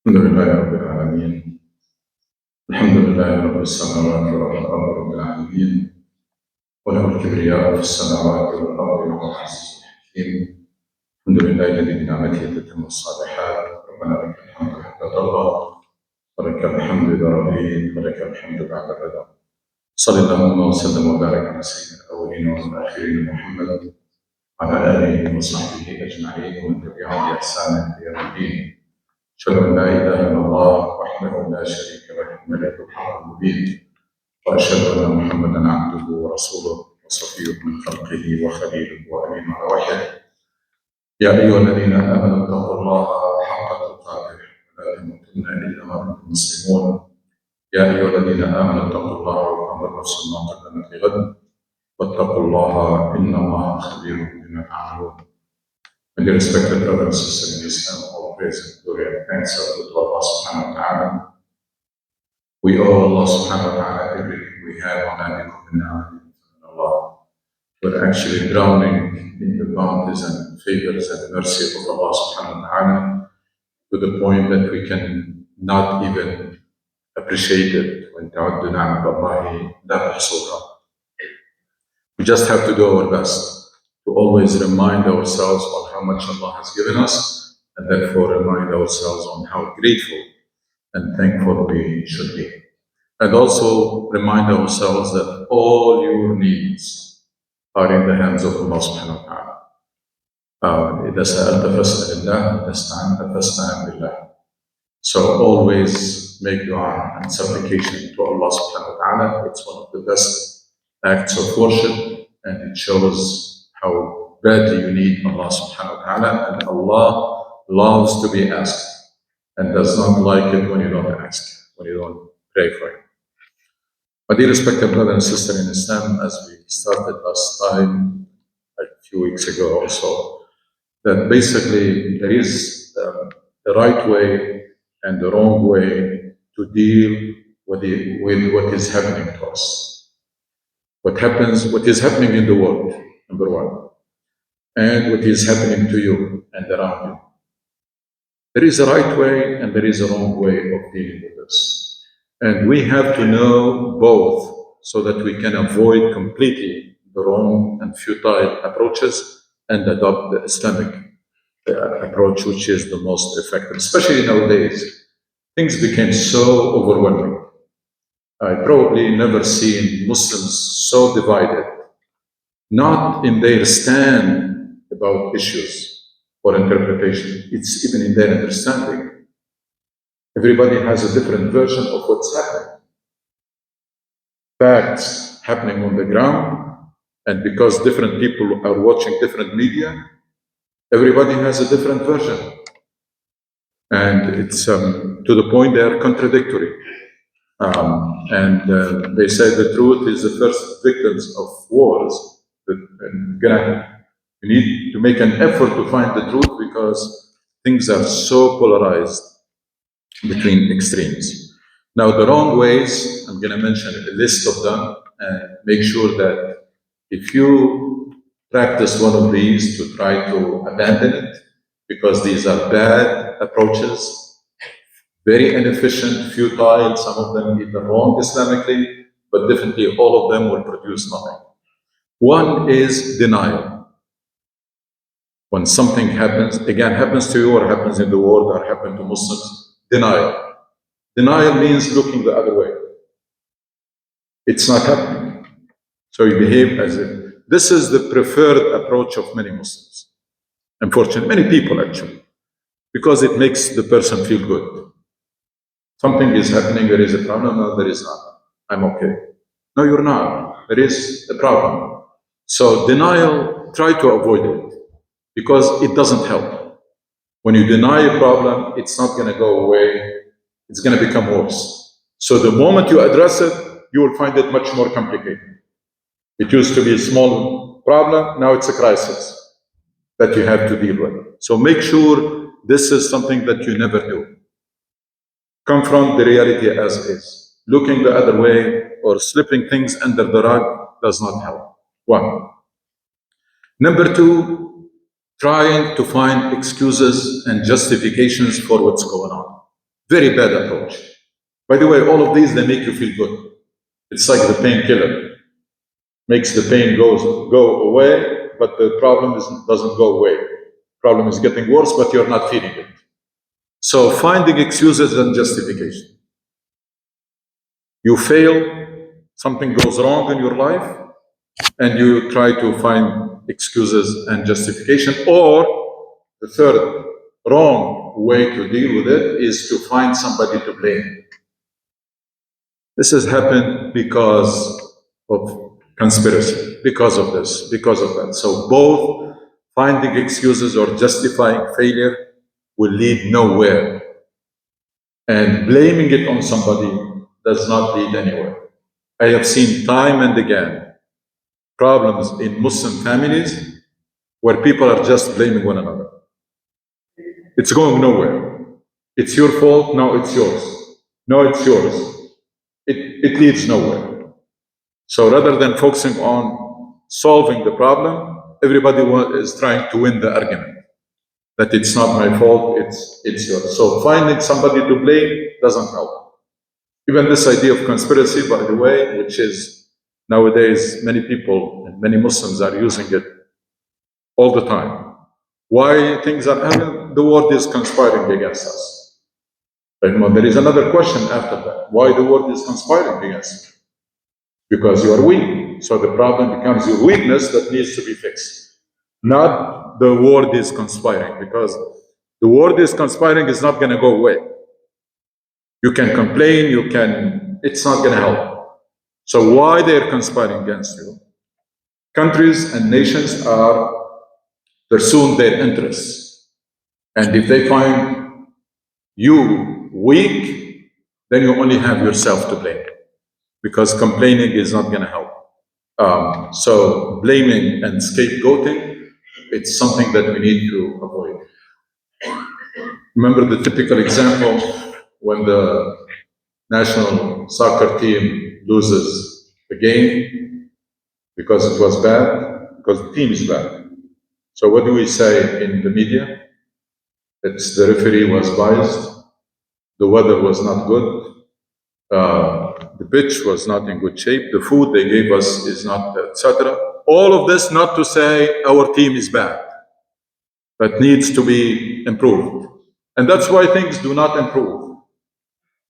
الحمد لله رب العالمين. الحمد لله رب السماوات والأرض رب العالمين، وله الكبرياء في السماوات والأرض وهو العزيز الحكيم. الحمد لله الذي بنعمته تتم الصالحات. ربنا لك الحمد حتى ترضى، ولك الحمد إذا رضيت، ولك الحمد بعد الرضا. صلى اللهم وسلم وبارك على سيدنا الأولين والآخرين محمد وعلى آله وصحبه أجمعين ومن تبعهم بإحسان إلى يوم الدين. أشهد أن لا إله إلا الله وحده لا شريك له الملك الحق المبين، وأشهد أن محمدا عبده ورسوله وصفيه من خلقه وخليله وأمين على وحيه. يا أيها الذين آمنوا اتقوا الله حق تقاته ولا تموتن إلا وأنتم مسلمون. يا أيها الذين آمنوا اتقوا الله وانظروا نفس ما قدمت لغد واتقوا الله إن الله خبير بما تعملون. My dear respected brothers and sisters in Islam, all praise and glory and thanks are due to Allah subhanahu wa ta'ala. We owe Allah subhanahu wa ta'ala everything we have on Allah. We're actually drowning in the bounties and favors and mercy of Allah subhanahu wa ta'ala to the point that we can not even appreciate it. When ta'uddu na'mat Allahi la tuhsuha. We just have to do our best to always remind ourselves on how much Allah has given us, and therefore remind ourselves on how grateful and thankful we should be. And also remind ourselves that all your needs are in the hands of Allah subhanahu wa ta'ala. إِذَا سَأَلْتَ فَاسْأَلِ اللَّهِ وَإِذَا اسْتَعَنْتَ فَاسْتَعِنْ بِاللَّهِ. So always make dua and supplication to Allah subhanahu wa ta'ala. It's one of the best acts of worship, and it shows how badly you need Allah subhanahu wa ta'ala, and Allah loves to be asked and does not like it when you don't ask, when you don't pray for Him. My dear respected brother and sister in Islam, as we started last time, like a few weeks ago also, that basically there is the right way and the wrong way to deal with what is happening to us. What is happening in the world, number one, and what is happening to you and around you. There is a right way and there is a wrong way of dealing with this. And we have to know both so that we can avoid completely the wrong and futile approaches and adopt the Islamic approach, which is the most effective. Especially nowadays, things became so overwhelming. I probably never seen Muslims so divided, not in their stand about issues or interpretation, it's even in their understanding. Everybody has a different version of what's happening. Facts happening on the ground, and because different people are watching different media, everybody has a different version. And it's to the point they are contradictory. They say the truth is the first victims of wars. You need to make an effort to find the truth because things are so polarized between extremes. Now, the wrong ways, I'm going to mention a list of them and make sure that if you practice one of these, to try to abandon it, because these are bad approaches, very inefficient, futile, some of them even wrong Islamically, but definitely all of them will produce nothing. One is denial. When something happens to you or happens in the world or happens to Muslims, denial. Denial means looking the other way. It's not happening. So you behave as if. This is the preferred approach of many Muslims. Unfortunately, many people actually, because it makes the person feel good. Something is happening, there is a problem. No, there is not. I'm okay. No, you're not. There is a problem. So denial, try to avoid it because it doesn't help. When you deny a problem, it's not going to go away. It's going to become worse. So the moment you address it, you will find it much more complicated. It used to be a small problem. Now it's a crisis that you have to deal with. So make sure this is something that you never do. Confront the reality as is. Looking the other way or slipping things under the rug does not help. One. Number two, trying to find excuses and justifications for what's going on. Very bad approach. By the way, all of these, they make you feel good. It's like the painkiller. Makes the pain go away, but the problem doesn't go away. Problem is getting worse, but you're not feeling it. So finding excuses and justification. You fail, something goes wrong in your life, and you try to find excuses and justification. Or the third wrong way to deal with it is to find somebody to blame. This has happened because of conspiracy, because of this, because of that. So both finding excuses or justifying failure will lead nowhere. And blaming it on somebody does not lead anywhere. I have seen time and again problems in Muslim families where people are just blaming one another. It's going nowhere. It's your fault, no, it's yours. No, it's yours. It leads nowhere. So rather than focusing on solving the problem, everybody is trying to win the argument that it's not my fault, it's yours. So finding somebody to blame doesn't help. Even this idea of conspiracy, by the way, which is nowadays many people and many Muslims are using it all the time. Why things are happening? The world is conspiring against us. But there is another question after that. Why the world is conspiring against you? Because you are weak. So the problem becomes your weakness that needs to be fixed. Not the world is conspiring, because the world is conspiring is not going to go away. You can complain, it's not going to help. So why they're conspiring against you? Countries and nations are pursuing their interests. And if they find you weak, then you only have yourself to blame, because complaining is not going to help. So blaming and scapegoating, it's something that we need to avoid. Remember the typical example when the national soccer team loses the game because it was bad, because the team is bad. So what do we say in the media? It's the referee was biased, the weather was not good, the pitch was not in good shape, the food they gave us is not, etc. All of this not to say our team is bad, but needs to be improved. And that's why things do not improve.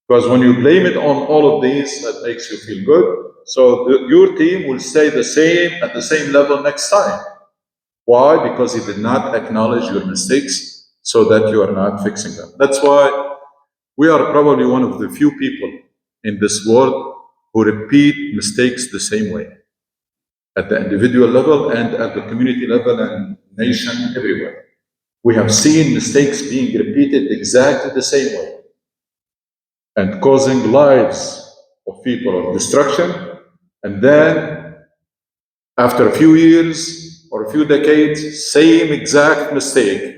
Because when you blame it on all of these, that makes you feel good. So your team will stay the same at the same level next time. Why? Because you did not acknowledge your mistakes so that you are not fixing them. That's why we are probably one of the few people in this world who repeat mistakes the same way, at the individual level and at the community level and nation, everywhere. We have seen mistakes being repeated exactly the same way and causing lives of people of destruction. And then, after a few years or a few decades, same exact mistake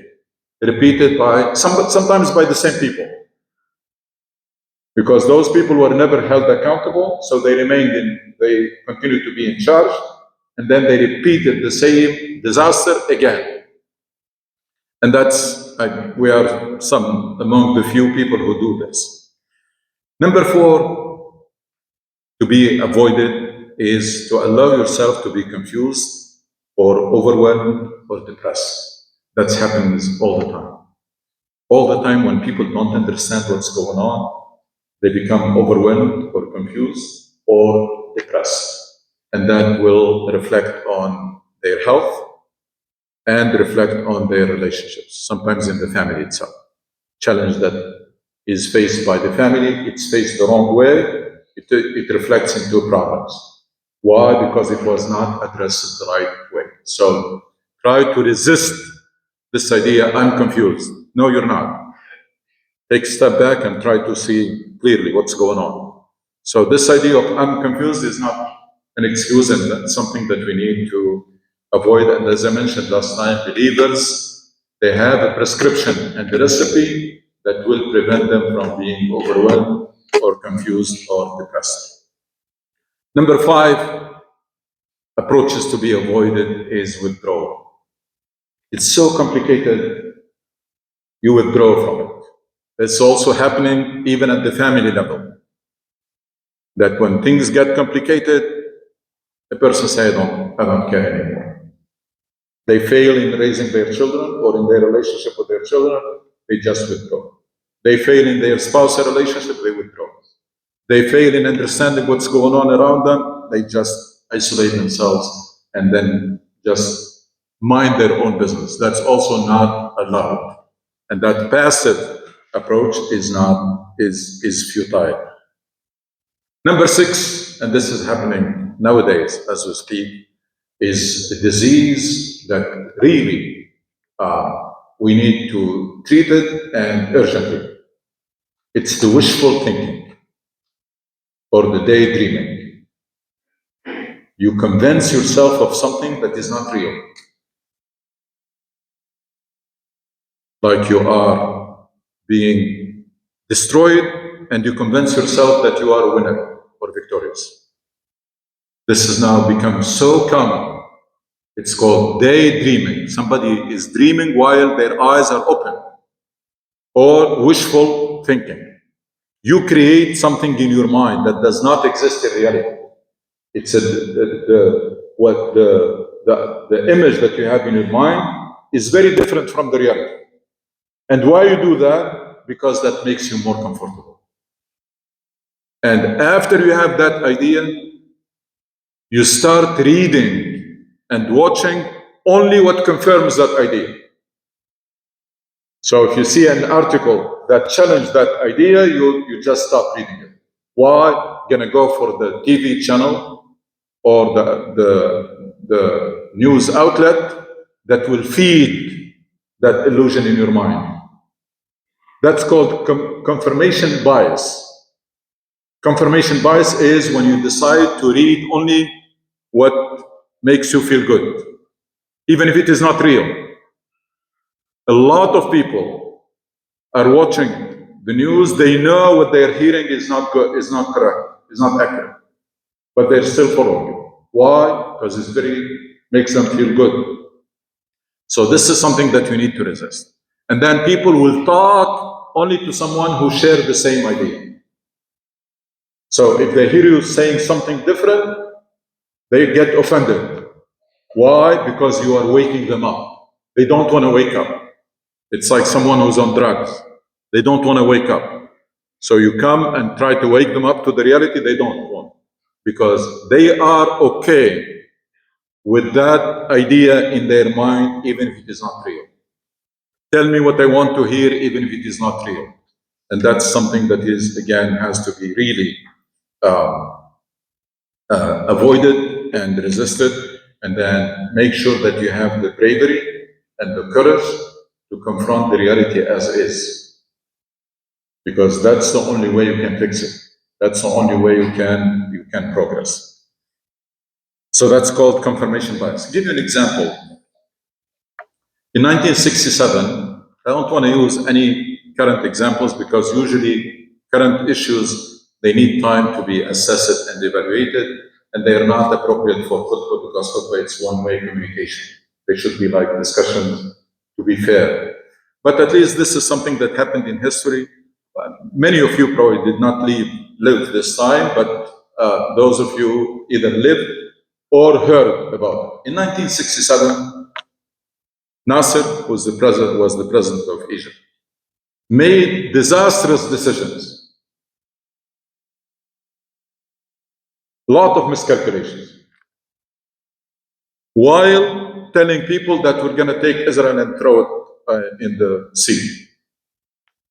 repeated by sometimes by the same people. Because those people were never held accountable, so they continued to be in charge, and then they repeated the same disaster again. And we are some among the few people who do this. Number 4, to be avoided, is to allow yourself to be confused or overwhelmed or depressed. That happens all the time. All the time when people don't understand what's going on, they become overwhelmed or confused or depressed. And that will reflect on their health and reflect on their relationships, sometimes in the family itself. Challenge that is faced by the family, it's faced the wrong way, it reflects into problems. Why? Because it was not addressed the right way. So try to resist this idea, I'm confused. No, you're not. Take a step back and try to see clearly what's going on. So this idea of I'm confused is not an excuse, and that's something that we need to avoid. And as I mentioned last time, believers, they have a prescription and a recipe that will prevent them from being overwhelmed or confused or depressed. Number 5, approaches to be avoided is withdrawal. It's so complicated, you withdraw from it. It's also happening even at the family level. That when things get complicated, a person says, I don't care anymore. They fail in raising their children or in their relationship with their children, they just withdraw. They fail in their spousal relationship, they withdraw. They fail in understanding what's going on around them, they just isolate themselves and then just mind their own business. That's also not allowed. And that passive approach is futile. Number 6, and this is happening nowadays as we speak, is a disease that really we need to treat it, and urgently. It's the wishful thinking or the daydreaming. You convince yourself of something that is not real. Like you are being destroyed and you convince yourself that you are a winner or victorious. This has now become so common. It's called daydreaming. Somebody is dreaming while their eyes are open. Or wishful thinking. You create something in your mind that does not exist in reality. It's the image that you have in your mind is very different from the reality. And why you do that? Because that makes you more comfortable. And after you have that idea, you start reading and watching only what confirms that idea. So if you see an article that challenges that idea, you just stop reading it. Why? Gonna go for the TV channel or the news outlet that will feed that illusion in your mind. That's called confirmation bias. Confirmation bias is when you decide to read only what makes you feel good, even if it is not real. A lot of people are watching the news, they know what they're hearing is not good, is not correct, is not accurate, but they're still following you. Why? Because makes them feel good. So this is something that we need to resist. And then people will talk only to someone who shares the same idea. So if they hear you saying something different, they get offended. Why? Because you are waking them up. They don't want to wake up. It's like someone who's on drugs. They don't want to wake up. So you come and try to wake them up to the reality they don't want. Because they are okay with that idea in their mind, even if it is not real. Tell me what I want to hear, even if it is not real. And that's something that is, again, has to be really avoided and resisted, and then make sure that you have the bravery and the courage to confront the reality as is. Because that's the only way you can fix it. That's the only way you can progress. So that's called confirmation bias. I'll give you an example. In 1967, I don't want to use any current examples because usually current issues, they need time to be assessed and evaluated, and they are not appropriate for khutbah because khutbah is one-way communication. They should be like discussions to be fair. But at least this is something that happened in history. Many of you probably did not live this time, but those of you either lived or heard about it. In 1967, Nasser, who was the president of Egypt, made disastrous decisions. A lot of miscalculations. While telling people that we're going to take Israel and throw it in the sea.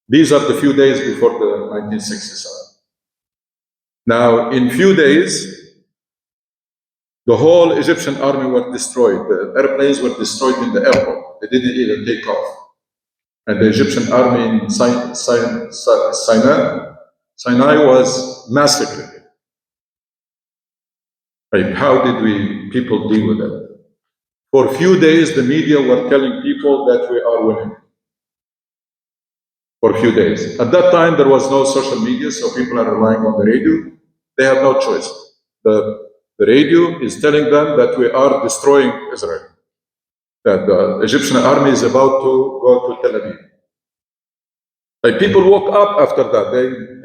These are the few days before the 1967. Now, in few days, the whole Egyptian army were destroyed. The airplanes were destroyed in the airport. They didn't even take off. And the Egyptian army in Sinai was massacred. Like, how did people deal with it? For a few days, the media were telling people that we are winning. For a few days. At that time, there was no social media, so people are relying on the radio. They have no choice. The radio is telling them that we are destroying Israel, that the Egyptian army is about to go to Tel Aviv. Like people woke up after that.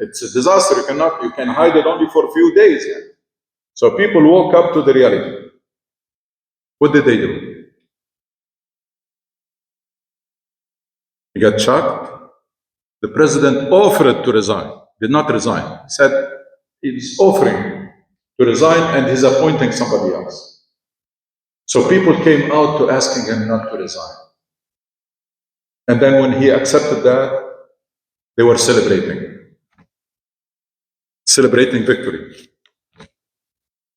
It's a disaster. You can hide it only for a few days. Yeah. So people woke up to the reality. What did they do? He got shocked. The president offered to resign, did not resign. He said he's offering to resign and he's appointing somebody else. So people came out to asking him not to resign. And then when he accepted that, they were celebrating victory.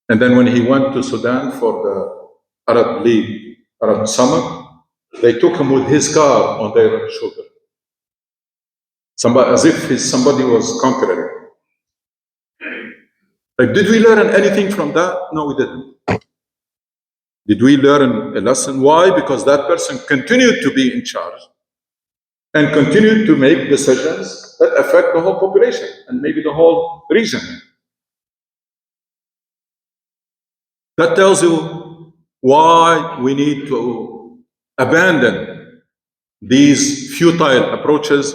And then when he went to Sudan for the Arab League, Arab Summit, they took him with his car on their shoulder. As if somebody was conquering. Like, did we learn anything from that? No, we didn't. Did we learn a lesson? Why? Because that person continued to be in charge and continued to make decisions that affect the whole population and maybe the whole region. That tells you why we need to abandon these futile approaches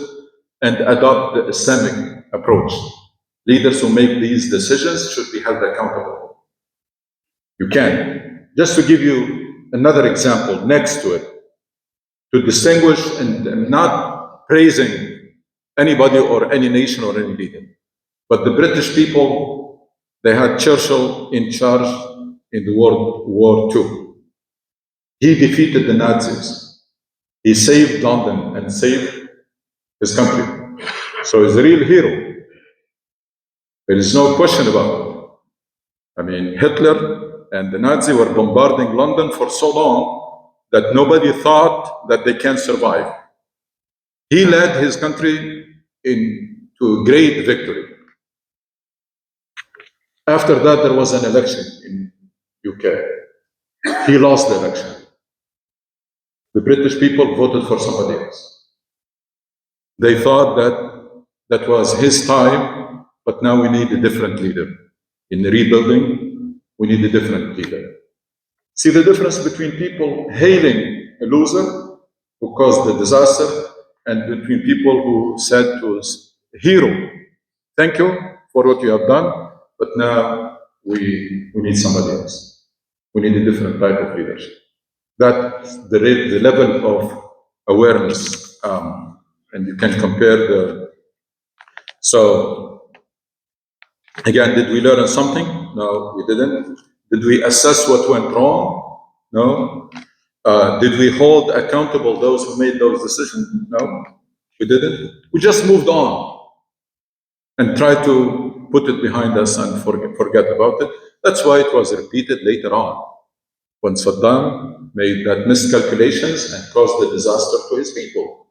and adopt the Islamic approach. Leaders who make these decisions should be held accountable. You can. Just to give you another example next to it, to distinguish and not praising anybody or any nation or any leader. But the British people, they had Churchill in charge in the World War II. He defeated the Nazis. He saved London and saved his country. So he's a real hero. There is no question about it. I mean, Hitler and the Nazis were bombarding London for so long that nobody thought that they can survive. He led his country into great victory. After that, there was an election in UK. He lost the election. The British people voted for somebody else. They thought that was his time, but now we need a different leader. In the rebuilding, we need a different leader. See the difference between people hailing a loser who caused the disaster and between people who said to us, hero, thank you for what you have done, but now we need somebody else. We need a different type of leadership. That's the level of awareness, and you can compare the. So, again, did we learn something? No, we didn't. Did we assess what went wrong? No. Did we hold accountable those who made those decisions? No, we didn't. We just moved on and tried to put it behind us and forget about it. That's why it was repeated later on, when Saddam made that miscalculations and caused the disaster to his people,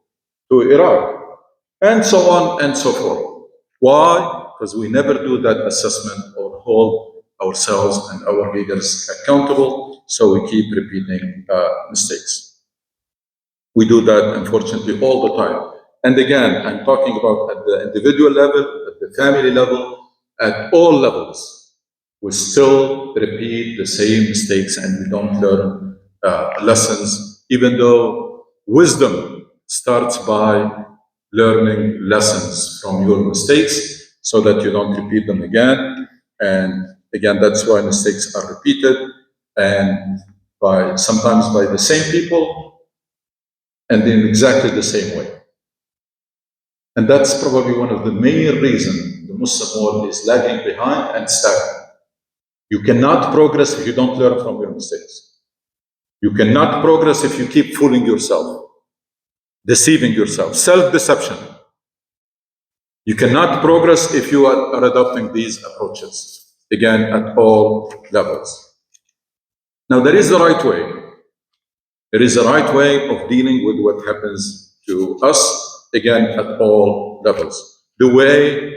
to Iraq, and so on and so forth. Why? Because we never do that assessment or hold ourselves and our leaders accountable, so we keep repeating mistakes. We do that, unfortunately, all the time. And again, I'm talking about at the individual level, at the family level, at all levels. We still repeat the same mistakes and we don't learn lessons, even though wisdom starts by learning lessons from your mistakes so that you don't repeat them again. And again, that's why mistakes are repeated, and sometimes by the same people and in exactly the same way. And that's probably one of the main reasons the Muslim world is lagging behind and stagnant. You cannot progress if you don't learn from your mistakes. You cannot progress if you keep fooling yourself, deceiving yourself, self-deception. You cannot progress if you are adopting these approaches, again, at all levels. Now, there is a right way. There is a right way of dealing with what happens to us, again, at all levels. The way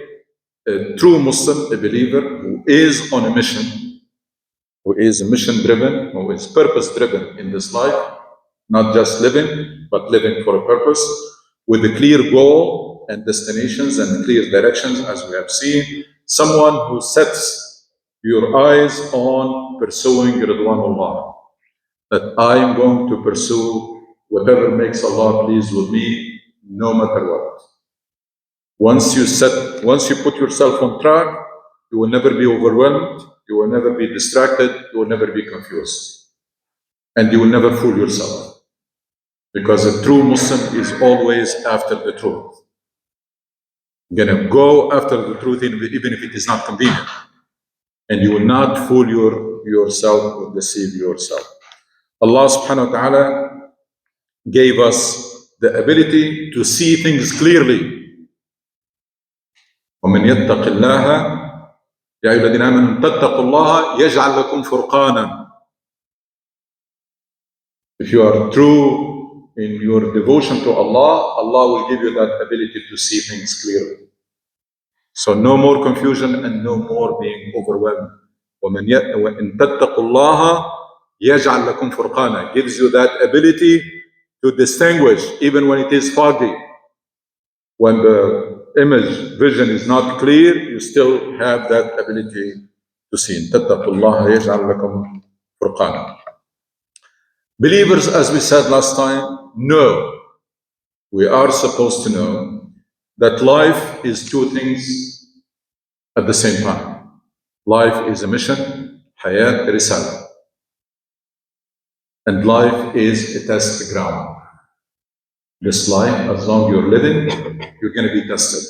a true Muslim, a believer who is on a mission, who is mission-driven, who is purpose-driven in this life, not just living, but living for a purpose, with a clear goal and destinations and clear directions, as we have seen. Someone who sets your eyes on pursuing Ridwanullah, that I am going to pursue whatever makes Allah pleased with me, no matter what. Once you put yourself on track, you will never be overwhelmed, you will never be distracted, you will never be confused. And you will never fool yourself. Because a true Muslim is always after the truth. You're gonna go after the truth even if it is not convenient. And you will not fool yourself or deceive yourself. Allah subhanahu wa ta'ala gave us the ability to see things clearly. وَمَنْ يَتَّقِ اللَّهَ يَا أَيُّهَا الَّذِينَ آمَنُوا اتَّقُوا اللَّهَ يَجْعَلْ لَكُمْ فُرْقَانًا. If you are true in your devotion to Allah, Allah will give you that ability to see things clearly. So no more confusion and no more being overwhelmed. وَإِن تَتَّقُوا اللَّهَ يَجْعَلْ لَكُمْ فُرْقَانًا gives you that ability to distinguish even when it is foggy. When the image vision is not clear, you still have that ability to see. إِن تَتَّقُوا اللَّهَ يَجْعَلْ لَكُمْ فُرْقَانًا. Believers, as we said last time, know, we are supposed to know that life is two things at the same time. Life is a mission, hayat, risala. And life is a test ground. This life, as long as you're living, you're going to be tested.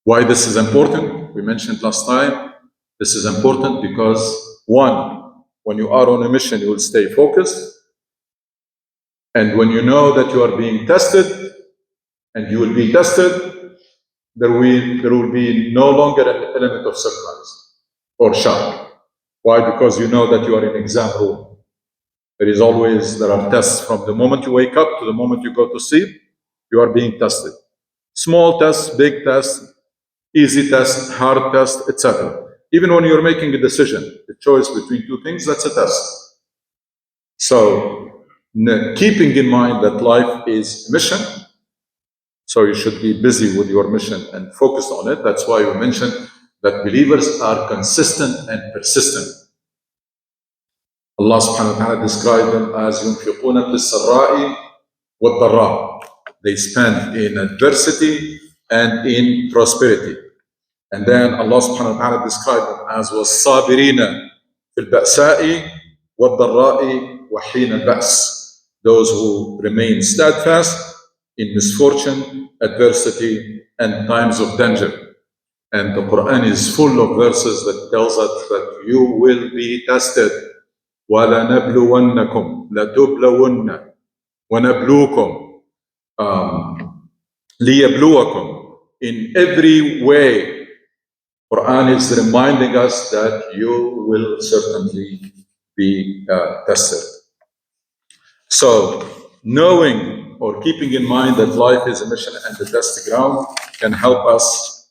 Why this is important? We mentioned last time, this is important because, one, when you are on a mission, you will stay focused. And when you know that you are being tested, and you will be tested, there will be no longer an element of surprise or shock. Why? Because you know that you are in exam room. There are tests from the moment you wake up to the moment you go to sleep. You are being tested. Small tests, big tests, easy test, hard test, etc. Even when you're making a decision, the choice between two things, that's a test. So, keeping in mind that life is a mission, so you should be busy with your mission and focused on it. That's why we mentioned that believers are consistent and persistent. Allah subhanahu wa ta'ala described them as يُنْفِقُونَ فِي السَّرَّاءِ وَالضَّرَّاءِ. They spend in adversity and in prosperity. And then Allah subhanahu wa ta'ala described them as وَالصَّابِرِينَ فِي الْبَأْسَاءِ وَالضَّرَّاءِ وَحِينَ الْبَأْسِ. Those who remain steadfast in misfortune, adversity, and times of danger. And the Quran is full of verses that tells us that you will be tested. وَلَنَبْلُوَنَّكُمْ لَتُبْلَوُنَّ وَنَبْلُوكُمْ لِيَبْلُوَكُمْ. In every way, Quran is reminding us that you will certainly be tested. So, knowing or keeping in mind that life is a mission and the test ground can help us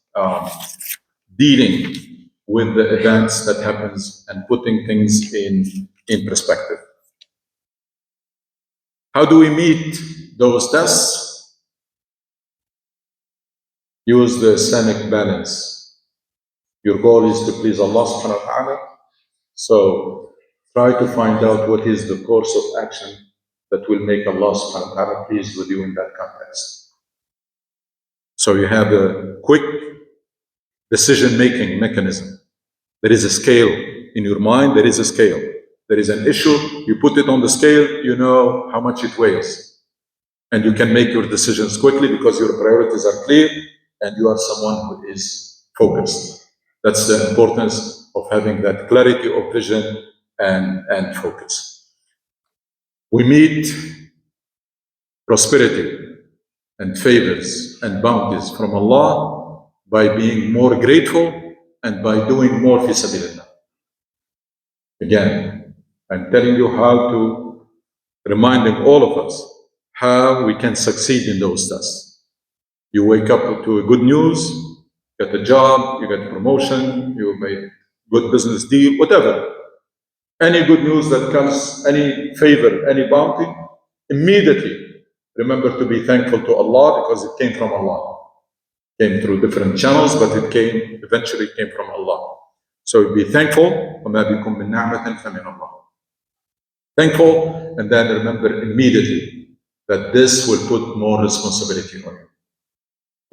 dealing with the events that happens and putting things in perspective. How do we meet those tests? Use the Islamic balance. Your goal is to please Allah subhanahu wa ta'ala. So try to find out what is the course of action that will make Allah subhanahu wa ta'ala pleased with you in that context. So you have a quick decision-making mechanism. There is a scale in your mind, there is a scale. There is an issue, you put it on the scale, you know how much it weighs. And you can make your decisions quickly because your priorities are clear and you are someone who is focused. That's the importance of having that clarity of vision and focus. We meet prosperity and favors and bounties from Allah by being more grateful and by doing more fi sabilillah. Again, I'm telling you how to, reminding all of us how we can succeed in those tests. You wake up to a good news, get a job, you get a promotion, you make good business deal, whatever. Any good news that comes, any favor, any bounty, immediately remember to be thankful to Allah because it came from Allah. It came through different channels, but eventually came from Allah. So be thankful. Thankful, and then remember immediately that this will put more responsibility on you.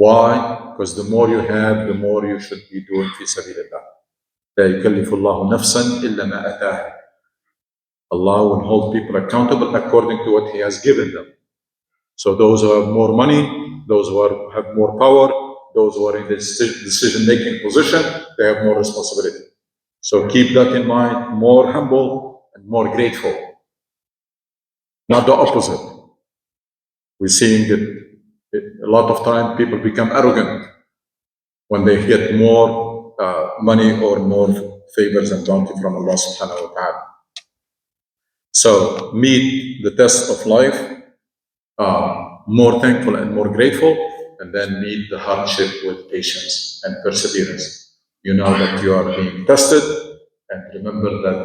Why? Because the more you have, the more you should be doing fi sabilillah. لا يكلف الله نفسا إلا ما أتاها. Allah will hold people accountable according to what He has given them. So those who have more money, those who have more power, those who are in the decision-making position, they have more responsibility. So keep that in mind, more humble and more grateful. Not the opposite. We're seeing that a lot of time people become arrogant when they get more money or more favors and bounty from Allah subhanahu wa ta'ala. So meet the test of life, more thankful and more grateful, and then meet the hardship with patience and perseverance. You know that you are being tested, and remember that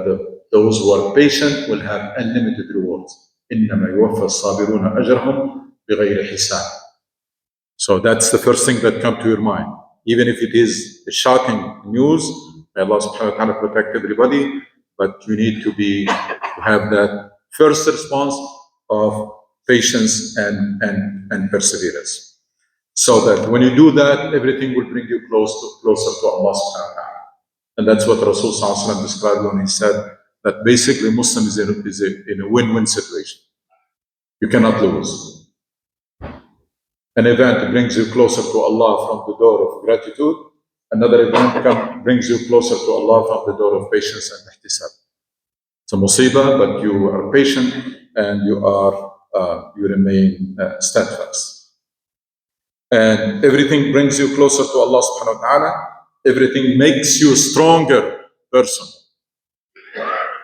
those who are patient will have unlimited rewards. إنما يوفى الصابرون أجرهم بغير حساب. So that's the first thing that comes to your mind. Even if it is a shocking news, may Allah subhanahu wa ta'ala protect everybody, but you need to have that first response of patience and perseverance. So that when you do that, everything will bring you closer to Allah subhanahu wa ta'ala. And that's what Rasul sallallahu alaihi wasallam described when he said that basically Muslim is in a win-win situation. You cannot lose. An event brings you closer to Allah from the door of gratitude. Another event brings you closer to Allah from the door of patience and ihtisab. It's a musibah, but you are patient and you remain steadfast. And everything brings you closer to Allah subhanahu wa ta'ala. Everything makes you a stronger person.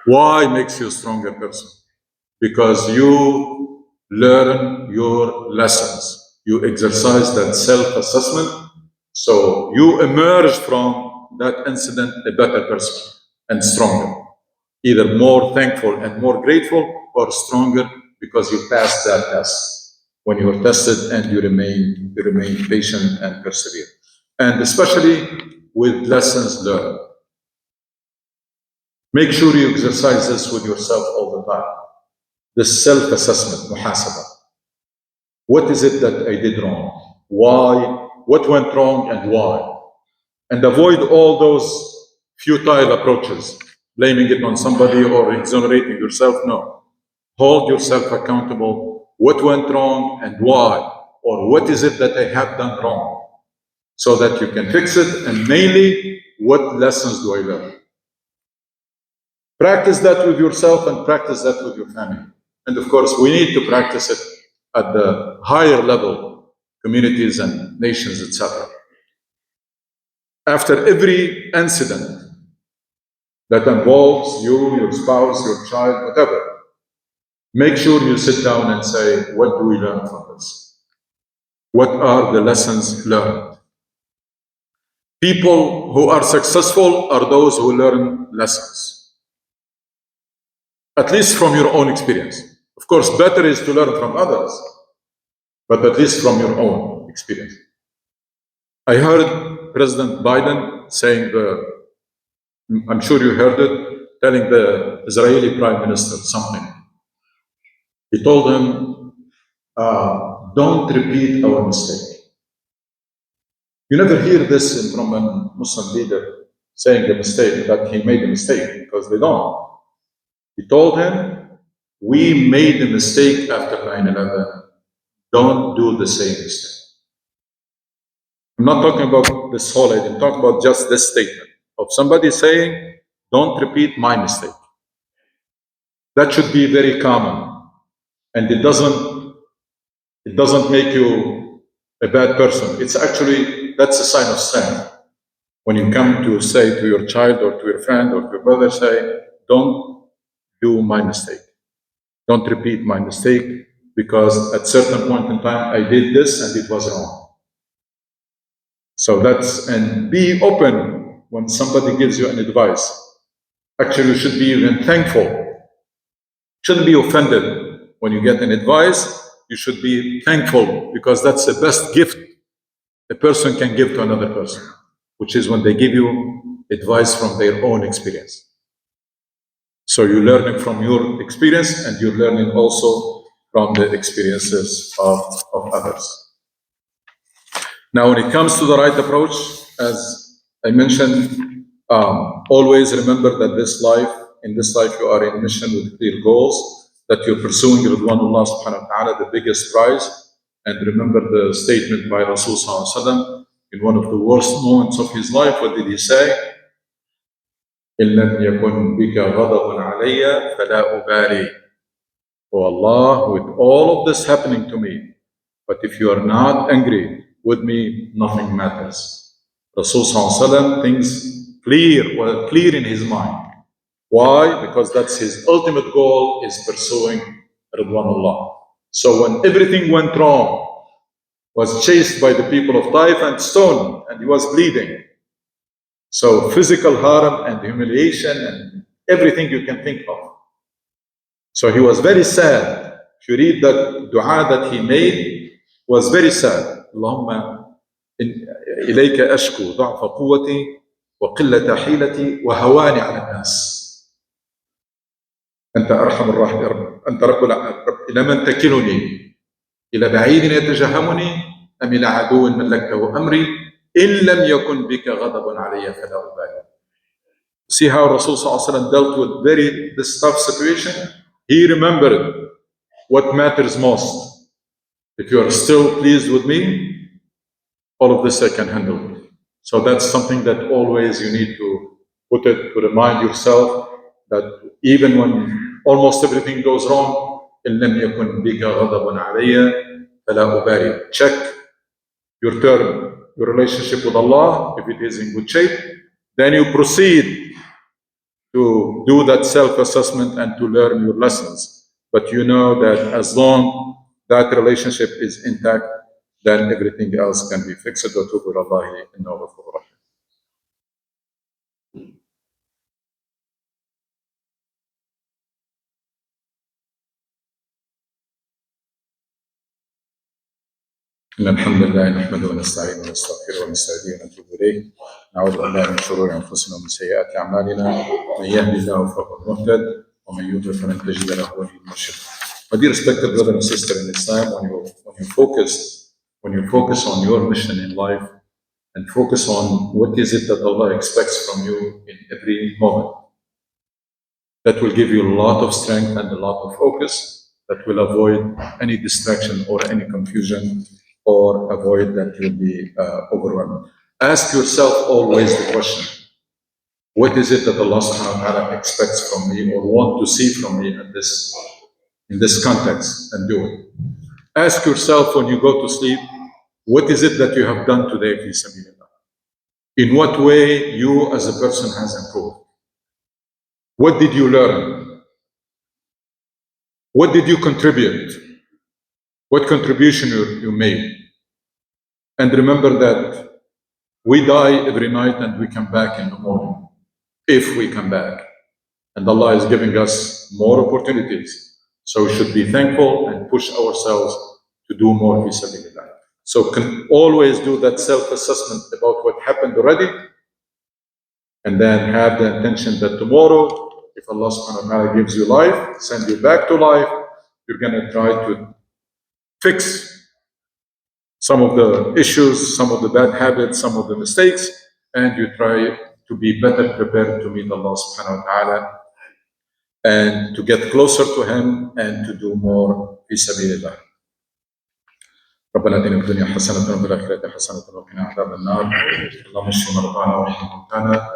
Why makes you a stronger person? Because you learn your lessons. You exercise that self-assessment, so you emerge from that incident a better person and stronger. Either more thankful and more grateful, or stronger because you passed that test. When you are tested and you remain patient and persevere. And especially with lessons learned. Make sure you exercise this with yourself all the time. This self-assessment, muhasabah. What is it that I did wrong? Why? What went wrong and why? And avoid all those futile approaches, blaming it on somebody or exonerating yourself. No. Hold yourself accountable. What went wrong and why? Or what is it that I have done wrong? So that you can fix it, and mainly, what lessons do I learn? Practice that with yourself and practice that with your family. And of course, we need to practice it at the higher level, communities and nations, etc. After every incident that involves you, your spouse, your child, whatever, make sure you sit down and say, what do we learn from this? What are the lessons learned? People who are successful are those who learn lessons. At least from your own experience. Of course, better is to learn from others, but at least from your own experience. I heard President Biden saying, I'm sure you heard it, telling the Israeli Prime Minister something. He told him, don't repeat our mistake. You never hear this from a Muslim leader saying a mistake, that he made a mistake, because they don't. He told him, we made a mistake after 9/11. Don't do the same mistake. I'm not talking about this whole idea. I'm talking about just this statement of somebody saying, don't repeat my mistake. That should be very common. And it doesn't make you a bad person. It's actually, that's a sign of strength. When you come to say to your child or to your friend or to your brother, say, don't do my mistake. Don't repeat my mistake, because at certain point in time, I did this and it was wrong. So and be open when somebody gives you an advice. Actually, you should be even thankful. Shouldn't be offended when you get an advice. You should be thankful, because that's the best gift a person can give to another person, which is when they give you advice from their own experience. So you're learning from your experience, and you're learning also from the experiences of others. Now, when it comes to the right approach, as I mentioned, always remember that in this life, you are in mission with clear goals, that you're pursuing Ridwanullah subhanahu wa ta'ala, the biggest prize. And remember the statement by Rasul sallallahu alaihi wasallam in one of the worst moments of his life. What did he say? إِن لَمْ يَكُنْ بِكَ غَضَبٌ عَلَيَّ فَلَا أُبَالِي. Oh Allah, with all of this happening to me, but if you are not angry with me, nothing matters. Rasul sallallahu alaihi wasallam thinks clear in his mind. Why? Because that's his ultimate goal, is pursuing Ridwanullah. So when everything went wrong, was chased by the people of Taif and stoned, and he was bleeding. So physical harm and humiliation and everything you can think of. So he was very sad. If you read the dua that he made, was very sad. Allahumma إليك أشكو ضعف قوتي وقلة حيلتي وهواني على الناس. أنت أرحم الراحمين، أنت رب إلى من تكلني؟ إلى بعيد يتجهمني أم إلى عدو ملكته أمري؟ إن لم يكن بك غضب علي فلا أبالي. See how Rasul sallallahu alaihi wasallam dealt with this tough situation? He remembered what matters most. If you are still pleased with me, all of this I can handle. So that's something that always you need to put it, to remind yourself that even when almost everything goes wrong, إن لم يكن بك غضب علي فلا أبالي. Check your term, your relationship with Allah. If it is in good shape, then you proceed to do that self-assessment and to learn your lessons. But you know that as long that relationship is intact, then everything else can be fixed. وَتُوبُوا إِلَى اللَّهِ إِنَّهُ غَفُورٌ رَحِيمٌ. إن الحمد لله نحمده ونستعينه ونستغفره ونستهديه ونتوب إليه. نعوذ بالله من شرور أنفسنا ومن سيئات أعمالنا. من يهده الله فهو المهتد ومن يضلل فلن تجد له وليا مرشدا. My dear respected brother and sister in Islam, when you focus on your mission in life and focus on what is it that Allah expects from you in every moment, that will give you a lot of strength and a lot of focus, that will avoid any distraction or any confusion, or avoid that you'll be overwhelmed. Ask yourself always the question, what is it that Allah subhanahu wa ta'ala expects from me or want to see from me in this context, and do it. Ask yourself when you go to sleep, what is it that you have done today fi sabilillah? In what way you as a person has improved? What did you learn? What did you contribute? What contribution you made? And remember that we die every night and we come back in the morning, if we come back. And Allah is giving us more opportunities. So we should be thankful and push ourselves to do more fi sabilillah. So can always do that self-assessment about what happened already, and then have the intention that tomorrow, if Allah subhanahu wa ta'ala gives you life, send you back to life, you're going to try to fix some of the issues, some of the bad habits, some of the mistakes, and you try to be better prepared to meet Allah subhanahu wa ta'ala and to get closer to Him and to do more fi sabilillah. ربنا اتنا في الدنيا حسنة وفي الآخرة حسنة وقنا عذاب النار. اللهم اشف مرضانا وارحم موتانا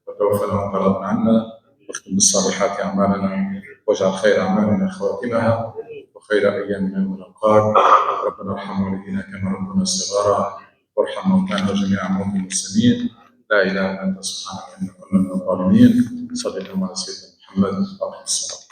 وتوفنا وقرض عنا واختم بالصالحات أعمالنا واجعل خير أعمالنا خواتمها وخير أيامنا يوم نلقاك. ربنا ارحم والدينا كما ربنا صغارا وارحم موتانا وجميع موتى المسلمين. لا إله إلا أنت سبحانك إنا كنا من الظالمين. صلى الله على سيدنا محمد وعلى آله وصحبه.